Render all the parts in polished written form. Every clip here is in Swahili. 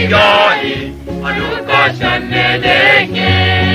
jolly, anuka shaneleke.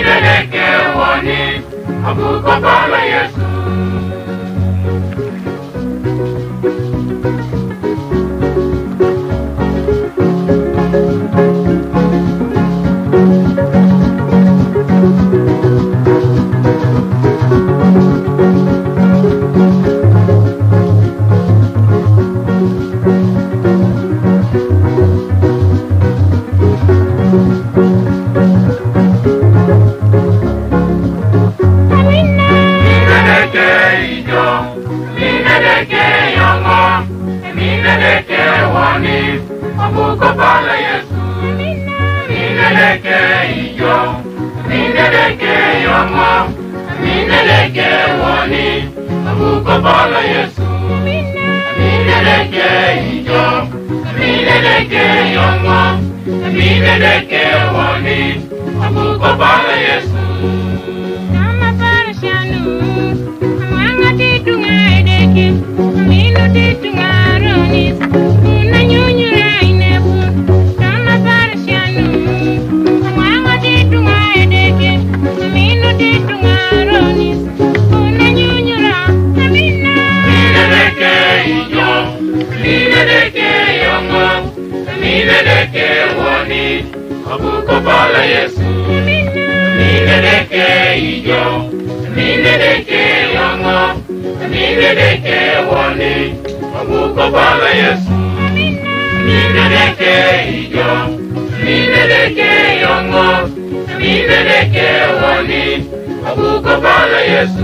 Mineleke woni abuko bala Yesu. Abuko bala Yesu. Mineleke ijo, mineleke yongo, mineleke woni. Abuko bala Yesu. Mineleke ijo, mineleke yongo, mineleke woni. Abuko bala Yesu. Nama parashanu, amanga titunga edeke, amino titunga ronis. Mineleke woni abuko bala Yesu. Mineleke ijo, mineleke yongo, mineleke woni abuko bala Yesu. Mineleke ijo, mineleke yongo, mineleke woni abuko bala Yesu.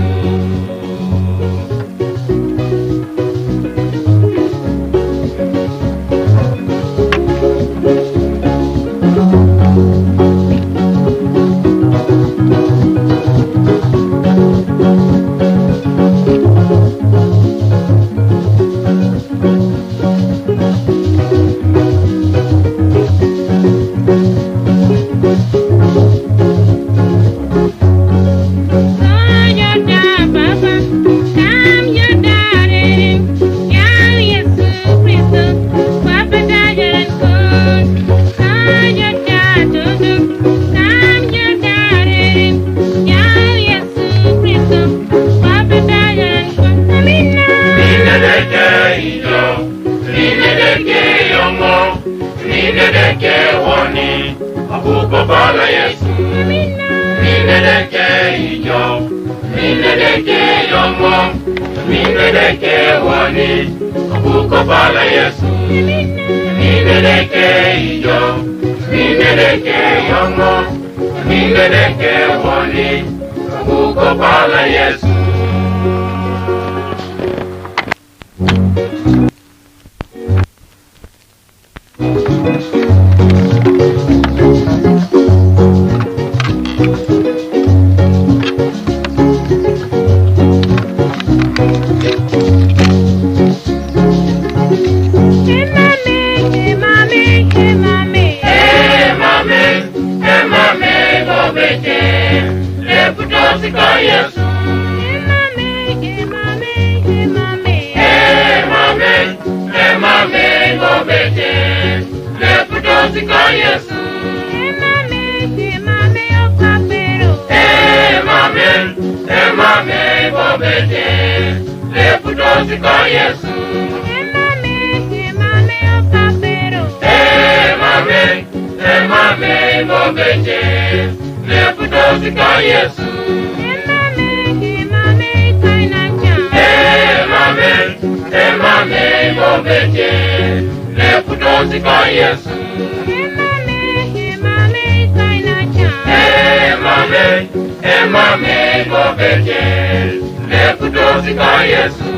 Mineleke woni abuko bala Yesu. Mineleke ijo, mineleke yongo, mineleke woni abuko bala Yesu. Mineleke ijo, mineleke yongo, mineleke woni abuko bala Yesu. Yesu. Emame, go bete. Leputosi ka Yesu. Emame, go bete. Leputosi ka Yesu. Emame, go bete. Leputosi ka Yesu. Emame, go bete. Leputosi ka Yesu. Emame, go bete. Leputosi ka Yesu.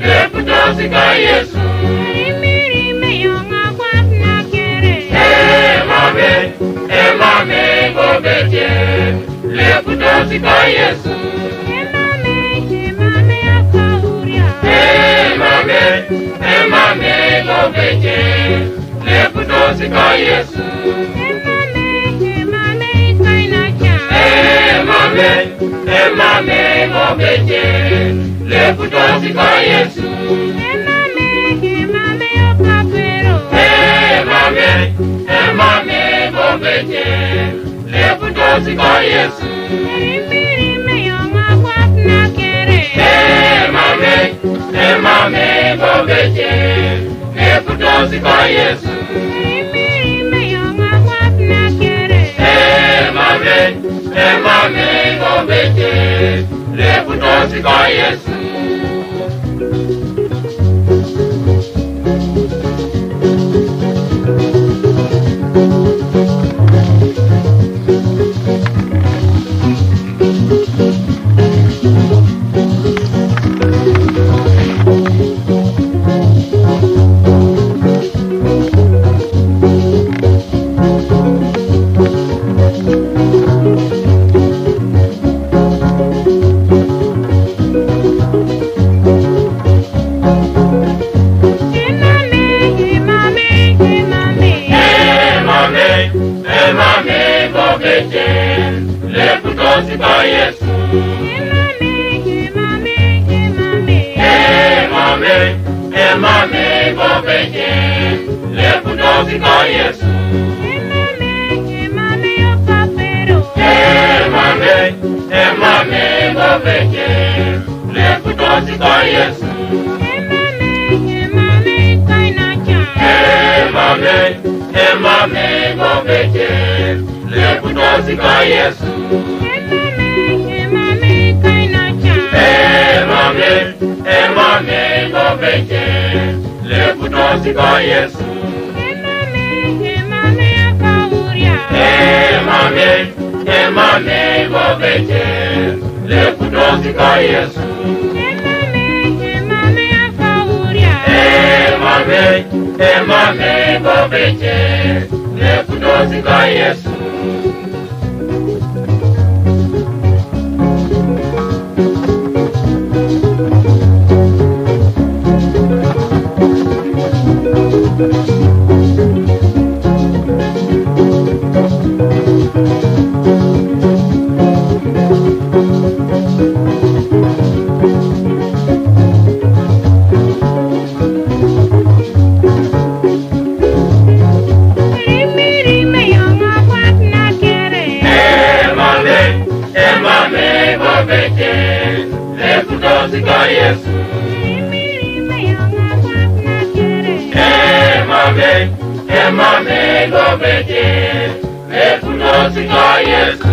Leputosi ka Yesu. Emame, go bete. Lefutosika Yesu. Emame akauria. Emame gobeje. Lefutosika Yesu. Emame kainacha. Emame gobeje. Lefutosika Yesu. Emame okapero. Emame gobeje. Lefutosika Yesu. Mirime yonga kwapna kere. Emame gobeje. Lefutosika Yesu. Mirime yonga kwapna kere. Emame gobeje. Lefutosika Yesu. Emame gobeje. Lefutosika Yesu. Emame gobeje. Lefutosika Yesu. Emame okapero. Emame gobeje. Lefutosika Yesu. Emame kainacha. Emame gobeje. Lefutosika Yesu. Emame kainacha. Emame gobeje. Lefutosika Yesu. Emame akauria. Emame gobeje. Lefutosika Yesu. Emame akauria. Emame gobeje. Lefutosika Yesu. Mirime yonga kwapna kere. Emame gobeje. Lefutosika Yesu. Mirime yonga kwapna kere. Emame gobeje. Lefutosika Yesu.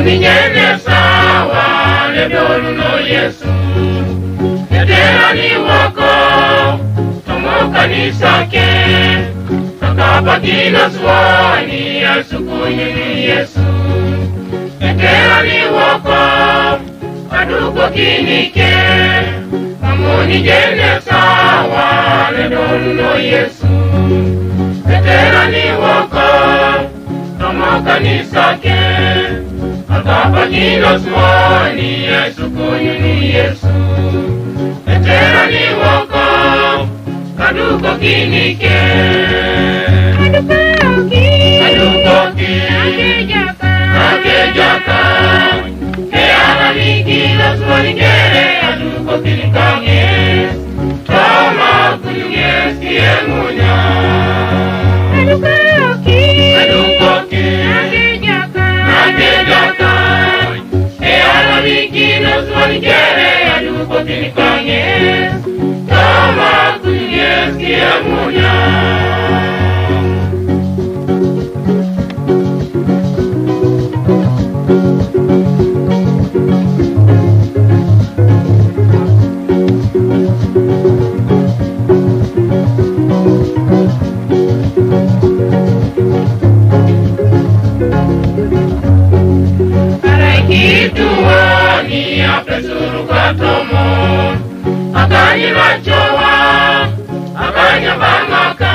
Ninyene sawa lebolu no Yesu. Neterani wako tomoka nisake. Takapakina swani asukunyini Yesu. Neterani wako aduko kinike. Ninyene sawa lebolu no Yesu. Neterani wako tomoka nisake. Akapakina swani asukunyini Yesu. Neterani wako kaduko kinike. Kadukoki akejaka. Keana nikila swani kere aduko kinikange. Toma kunyes kiemunya. Kadukoki akejaka. Keana nikila swani kere aduko kinikange. Toma kunyes kiemunya. akanyirachowa akanyabangaka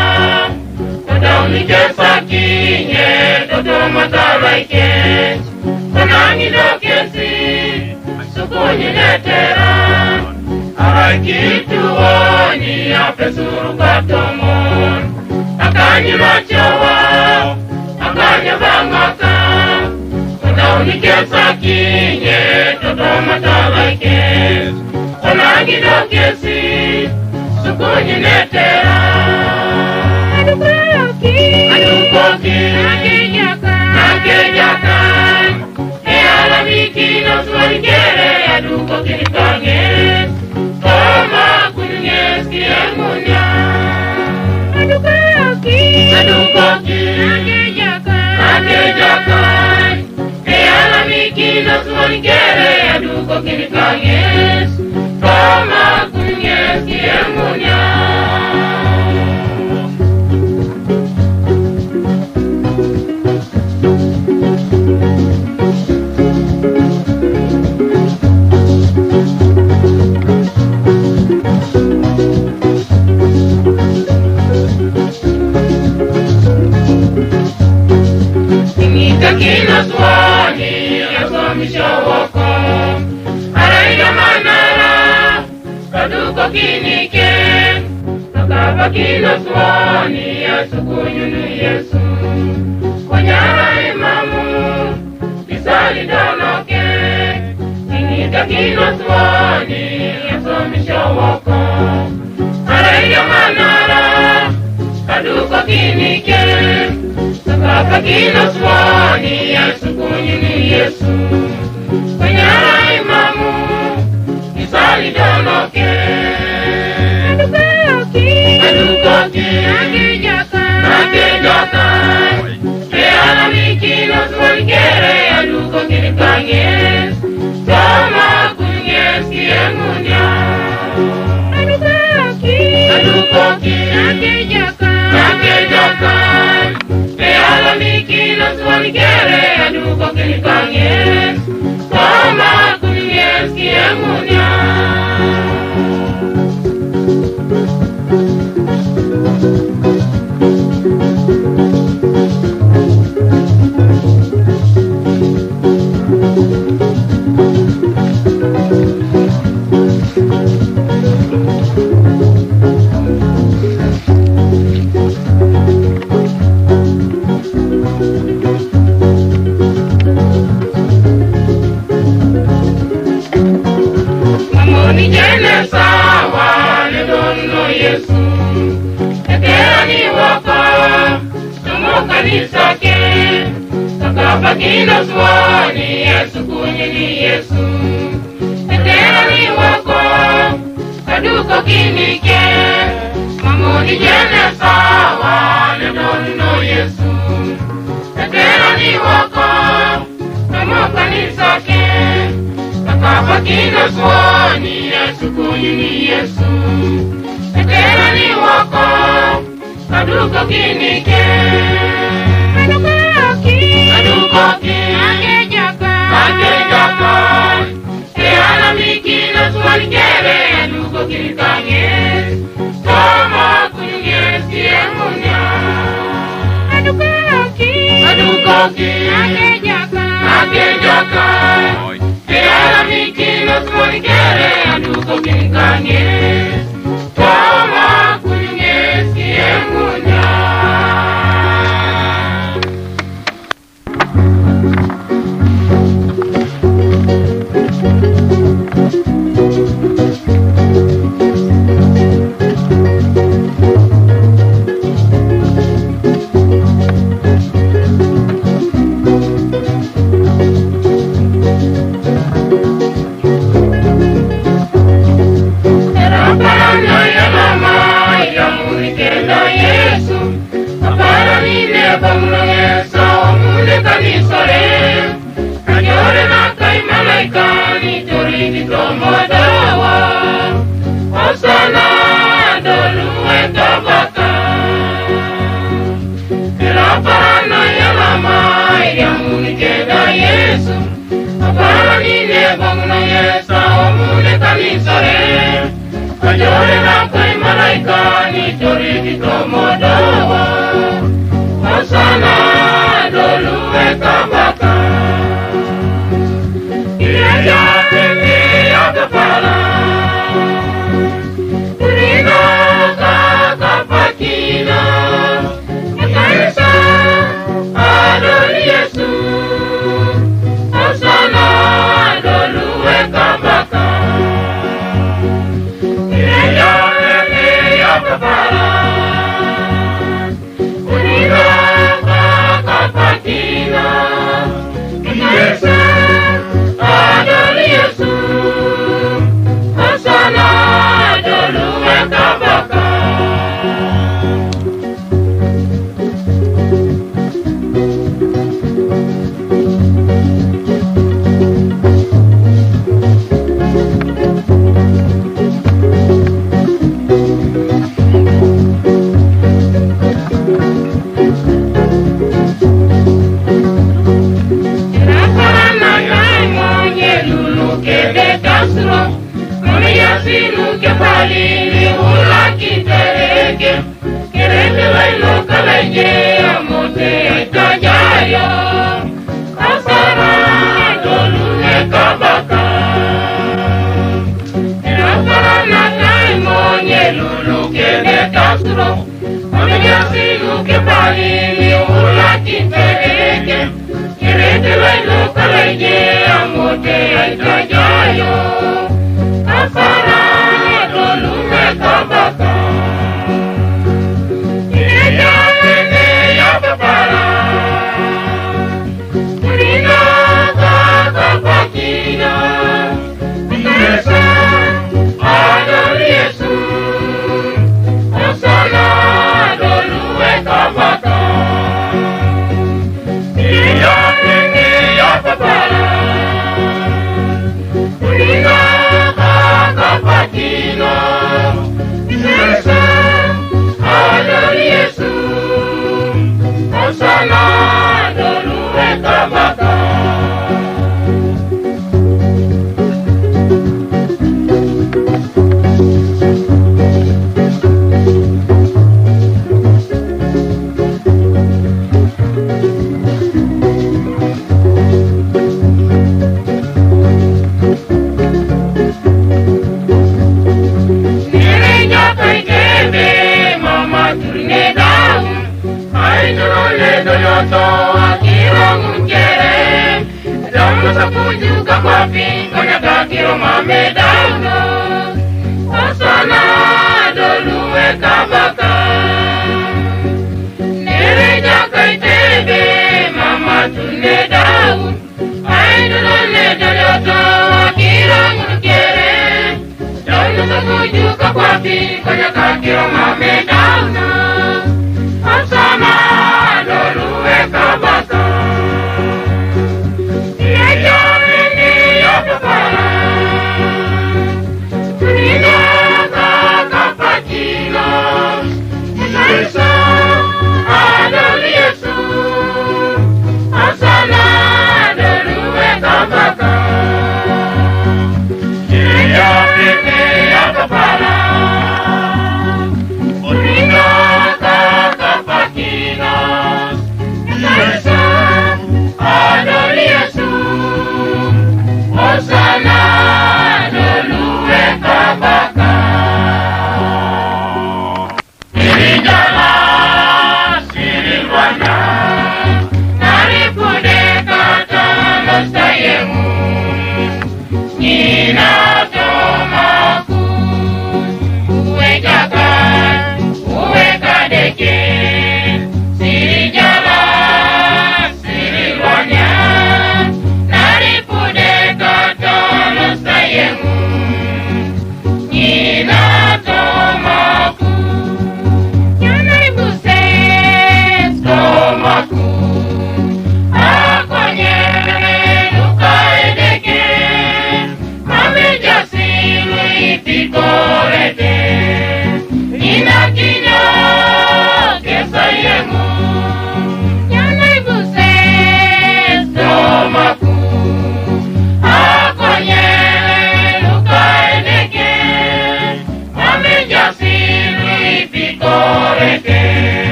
odaunike sakinye dodomataraike konangidokesi sukunyinetera arakituoni apesurukatomon akanyirachowa akanyabangaka odaunike sakinye dodomataraike konangidokesi sukunyinetera adukoki nakejaka ealamikino sualikere adukoki nikange toma kunyungeski engunya adukoki nakejaka ealamikino sualikere adukoki nikange toma kunyungeski engunya Kina swani yasomisha wako Araiga manara Kaduko kinike Nakaba kina swani Yasukunyunu Yesu Konyara imamu Kisali donoke Kinika kina swani yasomisha wako Araiga manara Kaduko kinike Nakaba kina swani Yasukunyunu Yesu Konyara imamu Kisali donoke Adukoki nakejaka Ealamikino sualikere adukoki nikange Toma kunyungeski engunya Adukoki nakejaka Ealamikino sualikere adukoki nikange Toma kunyungeski engunya Mamoni jene sawa nedono Yesu Ekera ni wako Tomoka nisake Sakapa kina swani Yasukunyuni Yesu Ekera ni wako Kaduko kinike Mamoni jene sawa nedono Yesu Ekera ni wako Tomoka nisake Sakapa kina swani Yasukunyuni Yesu Ekera ni wako Kaduko kinike Adukoki nakejaka Ealamikino sualikere adukoki nikange Toma kunyungeski engunya Adukoki nakejaka Ealamikino sualikere adukoki nikange Toma kunyungeski engunya Kajore na kai malaika ni chori kitomodowo. Osana doluwe kabaka. Iya pele ya kepala. Urino kakapakina. Kaisa adoli Yesu. Osana doluwe kabaka. Iya pele ya kepala. Urino kakapakina. Kaisa adoli Yesu. Osana doluwe kabaka. Palili ula kitereke, kereke lailo kalaye amote itajayo. Asara doluwe kabaka. Asara na kaimo nye lulu kene kasro. Ameyasi luke palili ula kitereke, kereke lailo kalaye amote itajayo. Asara doluwe kabaka. Iya pele ya kepala. Urino kakapakina. Kaisa adoli Yesu. Osana doluwe kabaka. Iya pele ya kepala. Urino kakapakina. Kaisa adoli Yesu. Osana doluwe kabaka. Sapujuka kwa pingo nyakakiro mamedauno. Osana doluwe kabaka. Nereja kaitebe mama tune dau. Aidolone doyoto akiro ngukere. Daunu sapujuka kwa pingo nyakakiro mamedauno. Osana doluwe kabaka.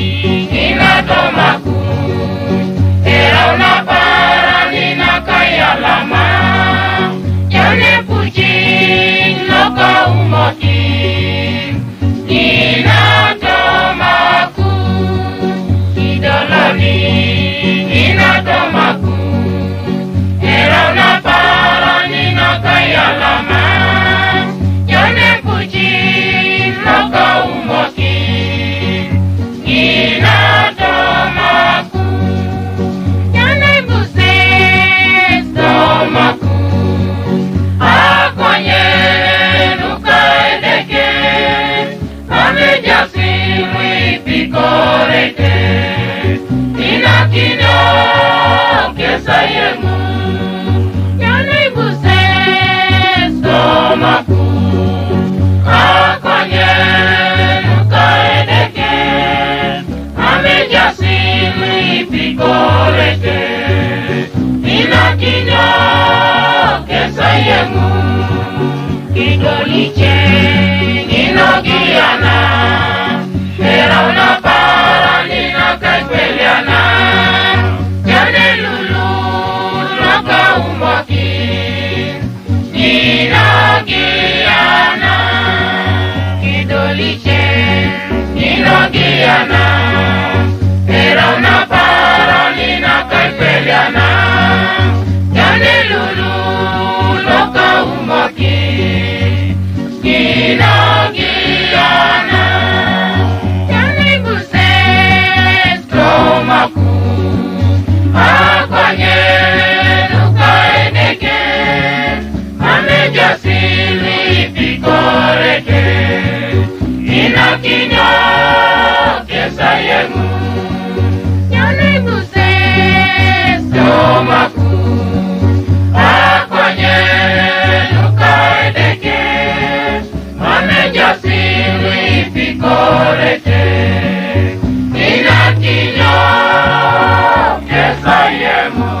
inatomaku era una paranina kaya lama jane puji loka umoti inatomaku idolani inatomaku era una paranina kaya lama jane puji loka umoti inatomaku jane buse stomaku akonye nukaedeke amejasi wipikoreke inakinyo kesayemu jane buse stomaku akonye nukaedeke amejasi wipikoreke inakinyo kesayemu kidoliche ninogiana era una paranina kaipeliana jane lulu loka umoki ninogiana kidoliche ninogiana era una paranina kaipeliana jane lulu loka umoki ninogiana jane buse stomaku akwanye nukaedeke amejasili pikoreke inakinyo kesayemu jane buse stomaku akwanye nukaedeke amejasili pikoreke inakinyo kesayemu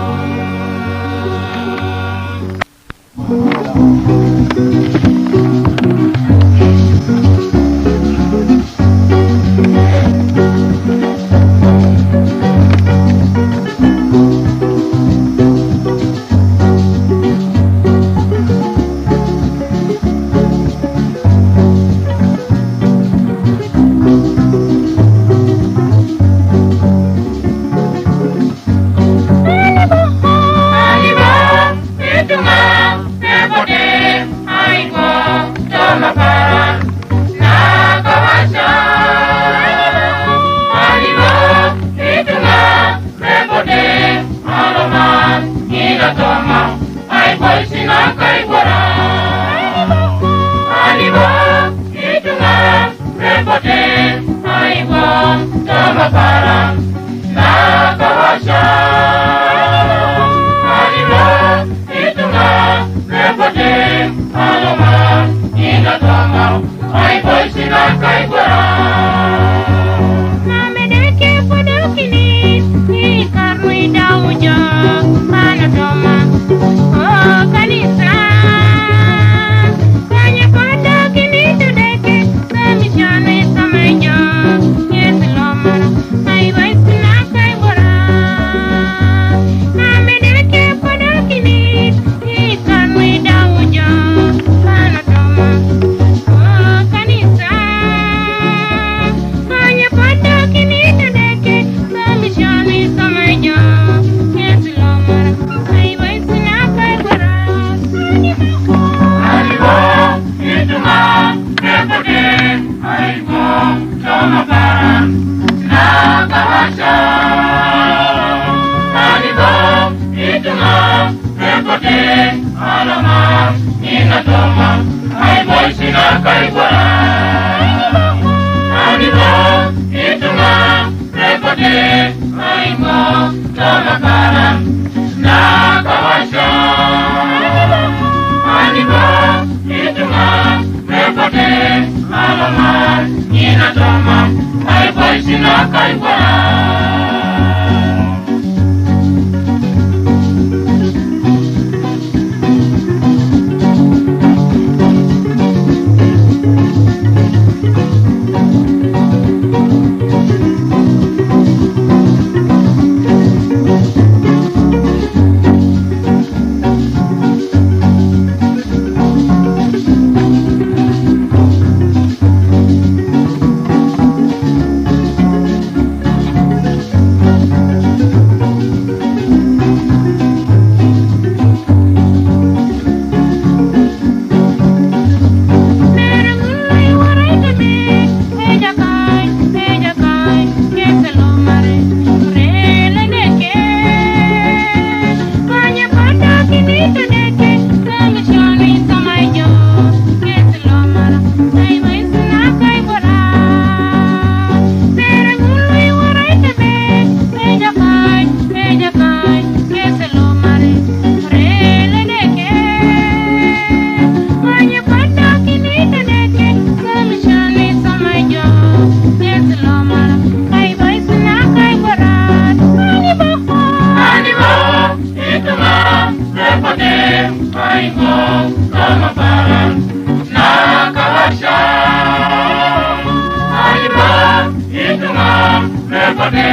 repote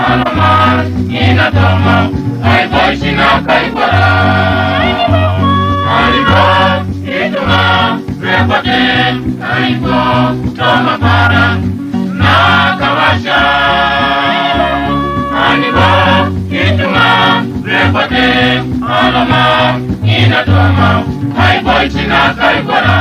alama ina tomo ai boy sina kai bara alibo ituma repote aibo toma para na kawasha alibo ituma repote alama ina tomo ai boy sina kai bara